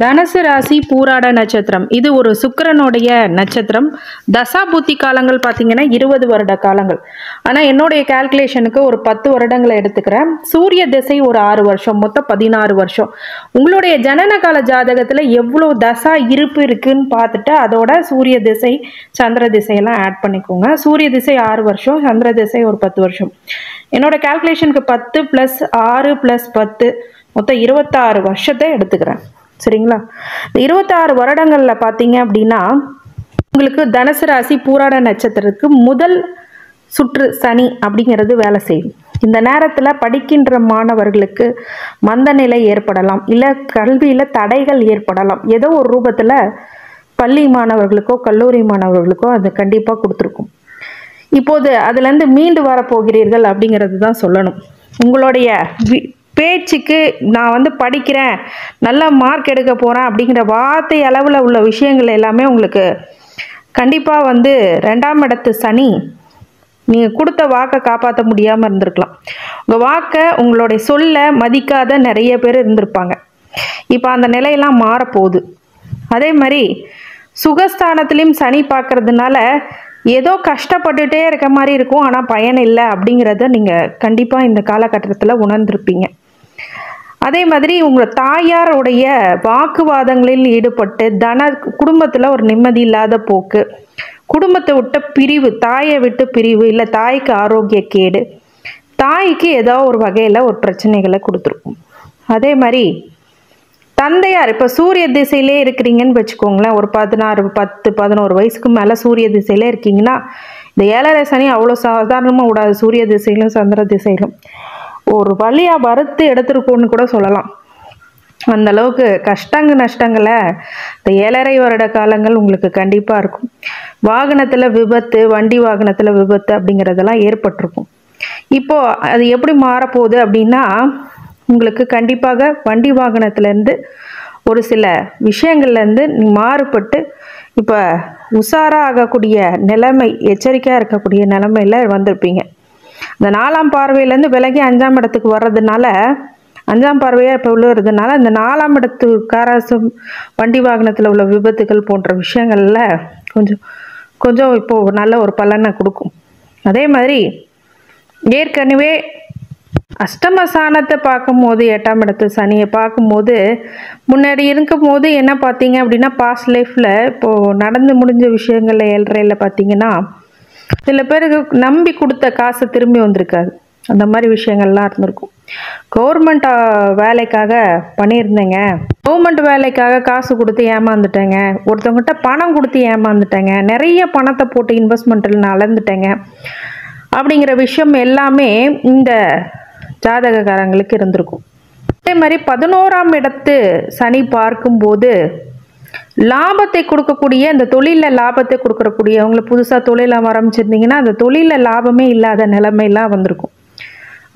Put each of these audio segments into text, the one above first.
தனுசு ராசி பூராட நட்சத்திரம். இது ஒரு சுக்கிரனுடைய நட்சத்திரம். தசா புத்தி காலங்கள் பார்த்தீங்கன்னா 20 வருட காலங்கள். ஆனால் என்னுடைய கால்குலேஷனுக்கு ஒரு 10 வருடங்களை எடுத்துக்கிறேன். சூரிய திசை ஒரு 6 வருஷம், மொத்தம் 16 வருஷம். உங்களுடைய ஜனன கால ஜாதகத்தில் எவ்வளோ தசா இருப்பு இருக்குன்னு பார்த்துட்டு அதோட சூரிய திசை சந்திர திசையெல்லாம் ஆட் பண்ணிக்கோங்க. சூரிய திசை 6 வருஷம், சந்திர திசை ஒரு 10 வருஷம். என்னோட கால்குலேஷனுக்கு 10 + 6 + 10 மொத்தம் 26 வருஷத்தை எடுத்துக்கிறேன். சரிங்களா? இந்த 26 வருடங்களில் பார்த்தீங்க அப்படின்னா உங்களுக்கு தனுசு ராசி பூராட நட்சத்திரத்துக்கு முதல் சுற்று சனி அப்படிங்கிறது வேலை செய்யும். இந்த நேரத்தில் படிக்கின்ற மாணவர்களுக்கு மந்த நிலை ஏற்படலாம், இல்லை கல்வியில் தடைகள் ஏற்படலாம். ஏதோ ஒரு ரூபத்தில் பள்ளி மாணவர்களுக்கோ கல்லூரி மாணவர்களுக்கோ அது கண்டிப்பாக கொடுத்துருக்கும். இப்போது அதுலேருந்து மீண்டு வரப்போகிறீர்கள் அப்படிங்கிறது தான் சொல்லணும். உங்களுடைய பேச்சுக்கு நான் படிக்கிறேன், நல்ல மார்க் எடுக்க போகிறேன் அப்படிங்கிற வார்த்தை அளவில் உள்ள விஷயங்கள் எல்லாமே உங்களுக்கு கண்டிப்பாக 2ஆம் இடத்து சனி நீங்கள் கொடுத்த வாக்கை காப்பாற்ற முடியாமல் இருந்திருக்கலாம். உங்கள் வாக்கை உங்களுடைய சொல்ல மதிக்காத நிறைய பேர் இருந்திருப்பாங்க. இப்போ அந்த நிலையெல்லாம் மாறப்போகுது. அதே மாதிரி சுகஸ்தானத்துலேயும் சனி பார்க்கறதுனால ஏதோ கஷ்டப்பட்டுட்டே இருக்க மாதிரி இருக்கும், ஆனால் பயன் இல்லை அப்படிங்கிறத நீங்கள் கண்டிப்பாக இந்த காலகட்டத்தில் உணர்ந்திருப்பீங்க. அதே மாதிரி உங்கள் தாயாருடைய வாக்குவாதங்களில் ஈடுபட்டு குடும்பத்தில் ஒரு நிம்மதி இல்லாத போக்கு, குடும்பத்தை விட்ட பிரிவு, தாயை விட்டு பிரிவு, இல்லை தாய்க்கு ஆரோக்கிய கேடு, தாய்க்கு ஏதோ ஒரு வகையில் ஒரு பிரச்சனைகளை கொடுத்துருக்கும். அதே மாதிரி தந்தையார் இப்போ சூரிய திசையிலே இருக்கிறீங்கன்னு வச்சுக்கோங்களேன். ஒரு 16, 10, 11 வயசுக்கு மேலே சூரிய திசையிலே இருக்கீங்கன்னா இந்த 7.5 சனி அவ்வளோ சாதாரணமாக விடாது. சூரிய திசையிலும் சந்திர திசையிலும் ஒரு வழியாக வறுத்து எடுத்துருக்கோன்னு கூட சொல்லலாம். அந்த அளவுக்கு நஷ்டங்களை இந்த 7.5 வருட காலங்கள் உங்களுக்கு கண்டிப்பாக இருக்கும். வாகனத்தில் விபத்து, வண்டி வாகனத்தில் விபத்து அப்படிங்கிறதெல்லாம் ஏற்பட்டிருக்கும். இப்போது அது எப்படி மாறப்போகுது அப்படின்னா உங்களுக்கு கண்டிப்பாக வண்டி வாகனத்துலேருந்து ஒரு சில விஷயங்கள்லேருந்து மாறுபட்டு இப்போ உஷாராக ஆகக்கூடிய நிலைமை, எச்சரிக்கையாக இருக்கக்கூடிய நிலைமையில் வந்திருப்பீங்க. இந்த 4ஆம் பார்வையிலேருந்து விலகி 5ஆம் இடத்துக்கு வர்றதுனால, 5ஆம் பார்வையாக இப்போ விழுறதுனால இந்த 4ஆம் இடத்து காராசம், வண்டி வாகனத்தில் உள்ள விபத்துகள் போன்ற விஷயங்களில் கொஞ்சம் இப்போது நல்ல ஒரு பலனை கொடுக்கும். அதே மாதிரி ஏற்கனவே அஷ்டமஸ்தானத்தை பார்க்கும்போது 8ஆம் இடத்து சனியை பார்க்கும்போது முன்னாடி இருக்கும்போது என்ன பார்த்தீங்க அப்படின்னா பாஸ்ட் லைஃப்பில் இப்போது நடந்து முடிஞ்ச விஷயங்களில் 7.5ல் பார்த்தீங்கன்னா சில பேருக்கு நம்பி கொடுத்த காசை திரும்பி வந்திருக்காது. அந்த மாதிரி விஷயங்கள்லாம் இருந்திருக்கும். கவர்மெண்ட் வேலைக்காக பண்ணியிருந்தேங்க, கவர்மெண்ட் வேலைக்காக காசு கொடுத்து ஏமாந்துட்டேங்க, ஒருத்தவங்ககிட்ட பணம் கொடுத்து ஏமாந்துட்டேங்க, நிறைய பணத்தை போட்டு இன்வெஸ்ட்மெண்ட்டில் நான் அளந்துட்டேங்க அப்படிங்கிற விஷயம் எல்லாமே இந்த ஜாதகக்காரங்களுக்கு இருந்திருக்கும். அதே மாதிரி 11ஆம் இடத்து சனி பார்க்கும்போது லாபத்தை கொடுக்கக்கூடிய, இந்த தொழிலில் லாபத்தை கொடுக்கக்கூடிய, அவங்கள புதுசாக தொழில் ஆரம்பிச்சிருந்தீங்கன்னா அந்த தொழிலில் லாபமே இல்லாத நிலைமையெல்லாம் வந்திருக்கும்.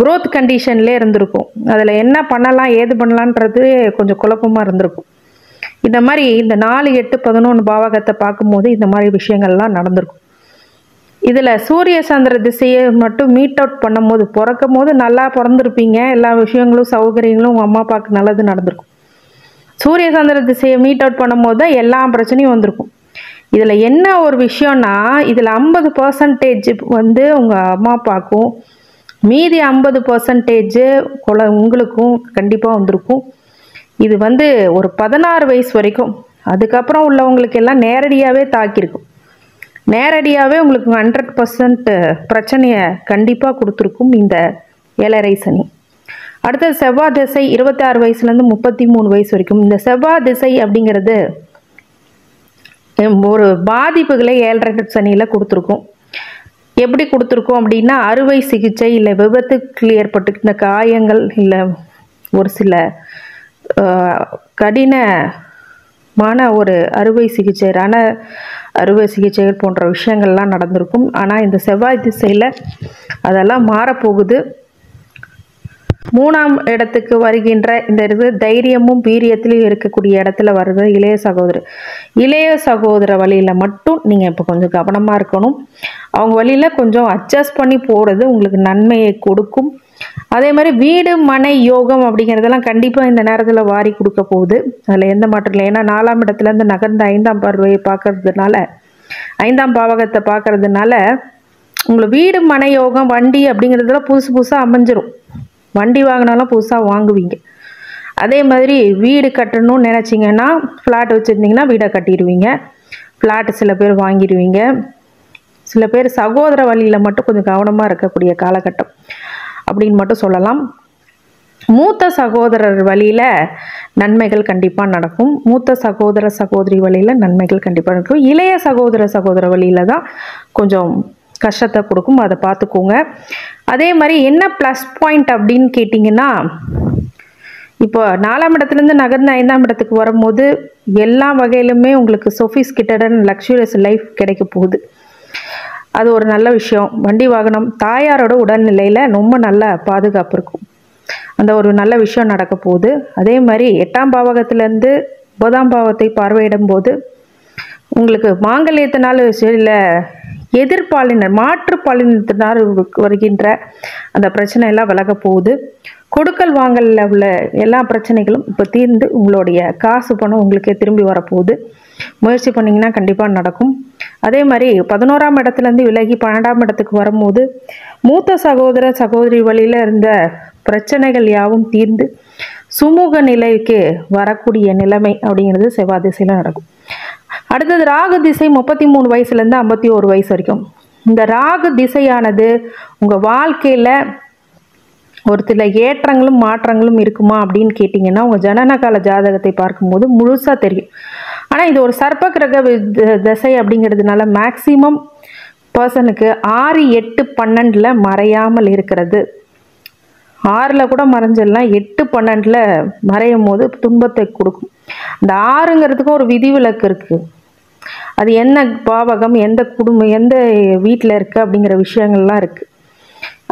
குரோத் கண்டிஷன்லேயே இருந்திருக்கும். அதில் என்ன பண்ணலாம் ஏது பண்ணலான்றது கொஞ்சம் குழப்பமாக இருந்திருக்கும். இந்த மாதிரி இந்த 4, 8, 11 பாவகத்தை பார்க்கும்போது இந்த மாதிரி விஷயங்கள்லாம் நடந்திருக்கும். இதில் சூரிய சந்திர திசையை மட்டும் மீட் அவுட் பண்ணும்போது பிறக்கும் போது நல்லா பிறந்திருப்பீங்க, எல்லா விஷயங்களும் சௌகரியங்களும் உங்கள் அம்மா அப்பாவுக்கு நல்லது நடந்திருக்கும். சூரிய சந்திர திசையை மீட் அவுட் பண்ணும்போது தான் எல்லா பிரச்சனையும் வந்திருக்கும். இதில் என்ன ஒரு விஷயம்னா இதில் 50% உங்கள் அம்மா அப்பாவுக்கும், மீதி 50% உங்களுக்கும் கண்டிப்பாக வந்திருக்கும். இது ஒரு 16 வயசு வரைக்கும், அதுக்கப்புறம் உள்ளவங்களுக்கு எல்லாம் நேரடியாகவே தாக்கியிருக்கும். நேரடியாகவே உங்களுக்கு 100% பிரச்சனையை கண்டிப்பாக கொடுத்துருக்கும் இந்த 7.5 சனி. அடுத்தது செவ்வாய் திசை 26 வயசுலேருந்து 33 வயசு வரைக்கும். இந்த செவ்வாய் திசை அப்படிங்கிறது ஒரு பாதிப்புகளை 7.5 சனியில் கொடுத்துருக்கும். எப்படி கொடுத்துருக்கோம் அப்படின்னா அறுவை சிகிச்சை, இல்லை விபத்துக்கு ஏற்பட்டுக்கிற காயங்கள், இல்லை ஒரு சில கடினமான ஒரு அறுவை சிகிச்சைகள் போன்ற விஷயங்கள்லாம் நடந்திருக்கும். ஆனால் இந்த செவ்வாய் திசையில் அதெல்லாம் மாறப்போகுது. 3ஆம் இடத்துக்கு வருகின்ற இந்த தைரியமும் வீரியத்திலையும் இருக்கக்கூடிய இடத்துல வருது இளைய சகோதர வழியில் மட்டும் நீங்கள் இப்போ கொஞ்சம் கவனமாக இருக்கணும். அவங்க வழியில் கொஞ்சம் அட்ஜஸ்ட் பண்ணி போகிறது உங்களுக்கு நன்மையை கொடுக்கும். அதே மாதிரி வீடு மனை யோகம் அப்படிங்கிறதெல்லாம் கண்டிப்பாக இந்த நேரத்தில் வாரி கொடுக்க போகுது. அதில் எந்த மாற்றம் இல்லை. ஏன்னா 4ஆம் இடத்துலேருந்து நகர்ந்த 5ஆம் பார்வையை பார்க்கறதுனால, 5ஆம் பாவகத்தை பார்க்கறதுனால உங்களுக்கு வீடு மனை யோகம் வண்டி அப்படிங்கிறதுல புதுசு புதுசாக அமைஞ்சிரும். வண்டி வாங்கினாலும் புதுசாக வாங்குவீங்க. அதே மாதிரி வீடு கட்டணும்னு நினச்சிங்கன்னா, ஃப்ளாட் வச்சுருந்தீங்கன்னா வீடை கட்டிடுவீங்க. ஃப்ளாட்டு சில பேர் வாங்கிடுவீங்க. சில பேர் சகோதர வழியில் மட்டும் கொஞ்சம் கவனமாக இருக்கக்கூடிய காலகட்டம் அப்படின்னு மட்டும் சொல்லலாம். மூத்த சகோதரர் வழியில் நன்மைகள் கண்டிப்பாக நடக்கும். மூத்த சகோதர சகோதரி வழியில் நன்மைகள் கண்டிப்பாக நடக்கும். இளைய சகோதர வழியில் தான் கொஞ்சம் கஷ்டத்தை கொடுக்கும். அதை பார்த்துக்கோங்க. அதே மாதிரி என்ன ப்ளஸ் பாயிண்ட் அப்படின்னு கேட்டிங்கன்னா, இப்போ 4ஆம் இடத்துலேருந்து நகர்ந்து 5ஆம் இடத்துக்கு வரும்போது எல்லா வகையிலுமே உங்களுக்கு சொஃபிஸ்டிகேட்டட் அண்ட் லக்ஸூரியஸ் லைஃப் கிடைக்க போகுது. அது ஒரு நல்ல விஷயம். வண்டி வாகனம், தாயாரோட உடல்நிலையில் ரொம்ப நல்ல பாதுகாப்பு இருக்கும். அந்த ஒரு நல்ல விஷயம் நடக்க போகுது. அதே மாதிரி 8ஆம் பாவகத்திலேருந்து 9ஆம் பாவத்தை பார்வையிடும் போது உங்களுக்கு மாங்கல்யத்தினால் இல்லை எதிர்பாலினர் மாற்றுப்பாலினத்தினால் வருகின்ற அந்த பிரச்சனை எல்லாம் விலக போகுது. கொடுக்கல் வாங்கலில் உள்ள எல்லா பிரச்சனைகளும் இப்போ தீர்ந்து உங்களுடைய காசு பணம் உங்களுக்கே திரும்பி வரப்போகுது. முயற்சி பண்ணிங்கன்னா கண்டிப்பாக நடக்கும். அதே மாதிரி 11ஆம் இடத்துலேருந்து விலகி 12ஆம் இடத்துக்கு வரும்போது மூத்த சகோதர சகோதரி வழியில் இருந்த பிரச்சனைகள் யாவும் தீர்ந்து சுமூக நிலைக்கு வரக்கூடிய நிலைமை அப்படிங்கிறது செவ்வாய் திசையில் நடக்கும். அடுத்தது ராகு திசை 33 வயசுலேருந்து 51 வயசு வரைக்கும். இந்த ராகு திசையானது உங்கள் வாழ்க்கையில் ஒரு சில ஏற்றங்களும் மாற்றங்களும் இருக்குமா அப்படின்னு கேட்டிங்கன்னா, உங்கள் ஜனனகால ஜாதகத்தை பார்க்கும்போது முழுசாக தெரியும். ஆனால் இது ஒரு சர்ப்ப கிரக திசை அப்படிங்கிறதுனால மேக்சிமம் பர்சனுக்கு 6, 8, 12 மறையாமல் இருக்கிறது. 6ல் கூட மறைஞ்சிடலாம், 8, 12 மறையும் போது துன்பத்தை கொடுக்கும். அந்த 6ங்கிறதுக்கும் ஒரு விதிவிலக்கு இருக்குது. அது என்ன பாவகம், எந்த குடும்பம், எந்த வீட்டில் இருக்குது அப்படிங்கிற விஷயங்கள்லாம் இருக்குது.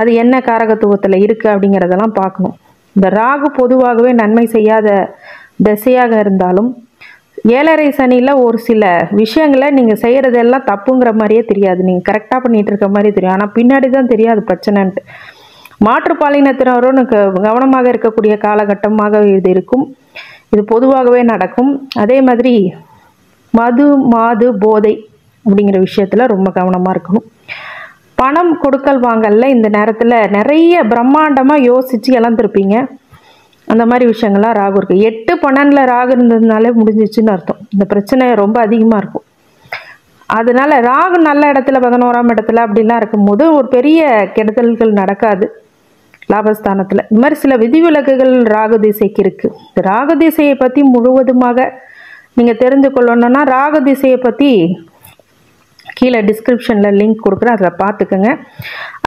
அது என்ன காரகத்துவத்தில் இருக்குது அப்படிங்கிறதெல்லாம் பார்க்கணும். இந்த ராகு பொதுவாகவே நன்மை செய்யாத திசையாக இருந்தாலும் 7.5 சனியில் ஒரு சில விஷயங்களை நீங்கள் செய்கிறதெல்லாம் தப்புங்கிற மாதிரியே தெரியாது. நீங்கள் கரெக்டாக பண்ணிகிட்டு இருக்க மாதிரி தெரியும். ஆனால் பின்னாடி தான் தெரியாது பிரச்சனைன்ட்டு. மாற்றுப்பாலினத்தினரும் கவனமாக இருக்கக்கூடிய காலகட்டமாக இது இருக்கும். இது பொதுவாகவே நடக்கும். அதே மாதிரி மது மாது போதை அப்படிங்கிற விஷயத்தில் ரொம்ப கவனமாக இருக்கணும். பணம் கொடுக்கல் வாங்கல இந்த நேரத்தில் நிறைய பிரம்மாண்டமாக யோசித்து இழந்திருப்பீங்க. அந்த மாதிரி விஷயங்கள்லாம் ராகு இருக்குது. 8, 12 ராகு இருந்ததுனாலே முடிஞ்சிச்சுன்னு அர்த்தம். இந்த பிரச்சனை ரொம்ப அதிகமாக இருக்கும். அதனால ராகு நல்ல இடத்துல 11ஆம் இடத்துல அப்படிலாம் இருக்கும்போது ஒரு பெரிய கெடுதல்கள் நடக்காது லாபஸ்தானத்தில். இந்த மாதிரி சில விதிவிலக்குகள் ராகு திசைக்கு இருக்குது. இந்த ராகு திசையை பற்றி முழுவதுமாக நீங்கள் தெரிந்து கொள்ளணுன்னா ராகு திசையை பற்றி கீழே டிஸ்கிரிப்ஷனில் லிங்க் கொடுக்குறேன், அதில் பார்த்துக்கோங்க.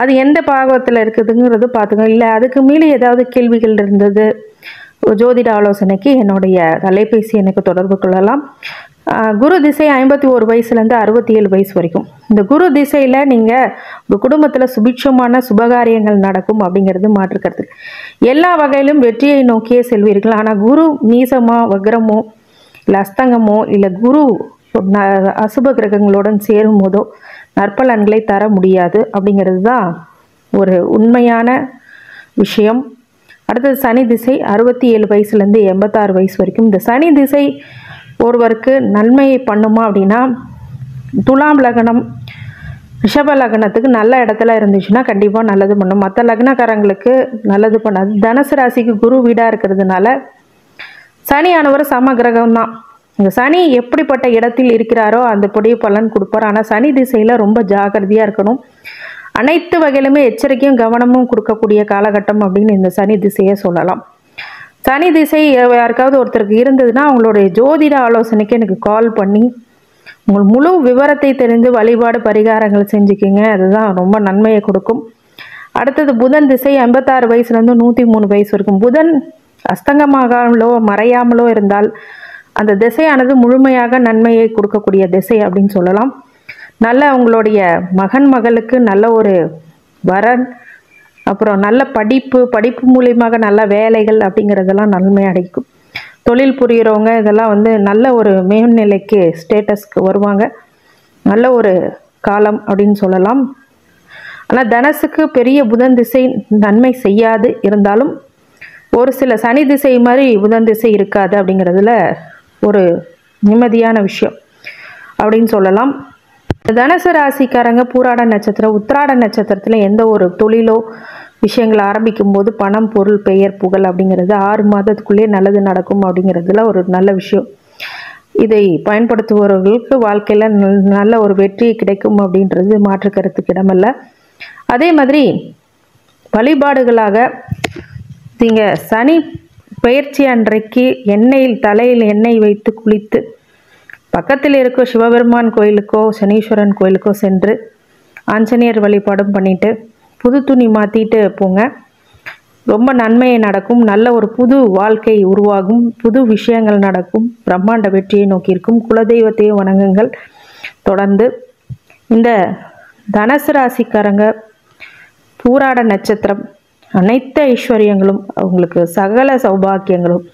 அது எந்த பாகத்தில் இருக்குதுங்கிறது பார்த்துக்கோங்க. இல்லை அதுக்கு மீறி ஏதாவது கேள்விகள் இருந்தது ஜோதிட ஆலோசனைக்கு என்னுடைய அலைபேசி எனக்கு தொடர்பு கொள்ளலாம். குரு திசை 51 வயசுலேருந்து 67 வயசு வரைக்கும். இந்த குரு திசையில் நீங்கள் ஒரு குடும்பத்தில் சுபிட்சமான சுபகாரியங்கள் நடக்கும் அப்படிங்கிறது மாற்றுக்கிறது. எல்லா வகையிலும் வெற்றியை நோக்கியே செல்வீர்கள். ஆனால் குரு நீசமோ வக்ரமோ இல்லை அஸ்தங்கமோ இல்லை குரு அசுப கிரகங்களுடன் சேரும் போதோ நற்பலன்களை தர முடியாது அப்படிங்கிறது தான் ஒரு உண்மையான விஷயம். அடுத்தது சனி திசை 67 வயசுலேருந்து 86 வயசு வரைக்கும். இந்த சனி திசை ஒருவருக்கு நன்மையை பண்ணுமா அப்படின்னா, துலாம் லக்னம் ரிஷப லக்னத்துக்கு நல்ல இடத்துல இருந்துச்சுன்னா கண்டிப்பாக நல்லது பண்ணும். மற்ற லக்னக்காரங்களுக்கு நல்லது பண்ணாது. தனுசு ராசிக்கு குரு வீடாக இருக்கிறதுனால சனியானவர் சம கிரகம் தான். இந்த சனி எப்படிப்பட்ட இடத்தில் இருக்கிறாரோ அந்த பொடிய பலன் கொடுப்பார். ஆனால் சனி திசையில் ரொம்ப ஜாகிரதையாக இருக்கணும். அனைத்து வகையிலுமே எச்சரிக்கையும் கவனமும் கொடுக்கக்கூடிய காலகட்டம் அப்படின்னு இந்த சனி திசையை சொல்லலாம். சனி திசை யாருக்காவது ஒருத்தருக்கு இருந்ததுன்னா அவங்களுடைய ஜோதிட ஆலோசனைக்கு எனக்கு கால் பண்ணி உங்கள் முழு விவரத்தை தெரிந்து வழிபாடு பரிகாரங்கள் செஞ்சுக்கிங்க. அதுதான் ரொம்ப நன்மையை கொடுக்கும். அடுத்தது புதன் திசை 56 வயசுலேருந்து 103 வயசு வரைக்கும். புதன் அஸ்தங்கமாகாமலோ மறையாமலோ இருந்தால் அந்த திசையானது முழுமையாக நன்மையை கொடுக்கக்கூடிய திசை அப்படின்னு சொல்லலாம். நல்ல உங்களுடைய மகன் மகளுக்கு நல்ல ஒரு வரன், அப்புறம் நல்ல படிப்பு மூலியமாக நல்ல வேலைகள் அப்படிங்கிறதெல்லாம் நன்மை அடைக்கும். தொழில் புரிகிறவங்க இதெல்லாம் நல்ல ஒரு மேல்நிலைக்கு ஸ்டேட்டஸ்க்கு வருவாங்க. நல்ல ஒரு காலம் அப்படின்னு சொல்லலாம். ஆனால் தனுசுக்கு பெரிய புதன் திசை நன்மை செய்யாது, இருந்தாலும் ஒரு சில சனி திசை மாதிரி புதன் திசை இருக்காது அப்படிங்கிறதுல ஒரு நிம்மதியான விஷயம் அப்படின்னு சொல்லலாம். தனுசு ராசிக்காரங்க பூராட நட்சத்திரம் உத்திராட நட்சத்திரத்தில் எந்த ஒரு தொழிலோ விஷயங்களை ஆரம்பிக்கும் போது பணம், பொருள், பெயர், புகழ் அப்படிங்கிறது 6 மாதத்துக்குள்ளே நல்லது நடக்கும் அப்படிங்கிறதுல ஒரு நல்ல விஷயம். இதை பயன்படுத்துபவர்களுக்கு வாழ்க்கையில் நல்ல ஒரு வெற்றி கிடைக்கும் அப்படின்றது மாற்று கருத்துக்கு இடமல்ல. அதே மாதிரி வழிபாடுகளாக நீங்கள் சனி பயிற்சி அன்றைக்கு தலையில் எண்ணெய் வைத்து குளித்து பக்கத்தில் இருக்க சிவபெருமான் கோயிலுக்கோ சனீஸ்வரன் கோயிலுக்கோ சென்று ஆஞ்சநேயர் வழிபாடும் பண்ணிட்டு புது துணி மாற்றிட்டு போங்க. ரொம்ப நன்மையை நடக்கும். நல்ல ஒரு புது வாழ்க்கை உருவாகும். புது விஷயங்கள் நடக்கும். பிரம்மாண்ட வெற்றியை நோக்கி இருக்கும். குலதெய்வத்தையும் வணங்குங்கள். தொடர்ந்து இந்த தனுசு ராசிக்காரங்க பூராட நட்சத்திரம் அனைத்து ஐஸ்வர்யங்களும் அவங்களுக்கு சகல சௌபாக்கியங்களும்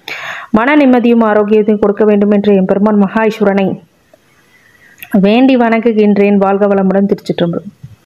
மன நிம்மதியும் ஆரோக்கியத்தையும் கொடுக்க வேண்டும் என்று என் பெருமான் மகா ஈஸ்வரனை வேண்டி வணங்குகின்றேன். வாழ்க வளமுடன். திருச்சிற்றம்பலம்.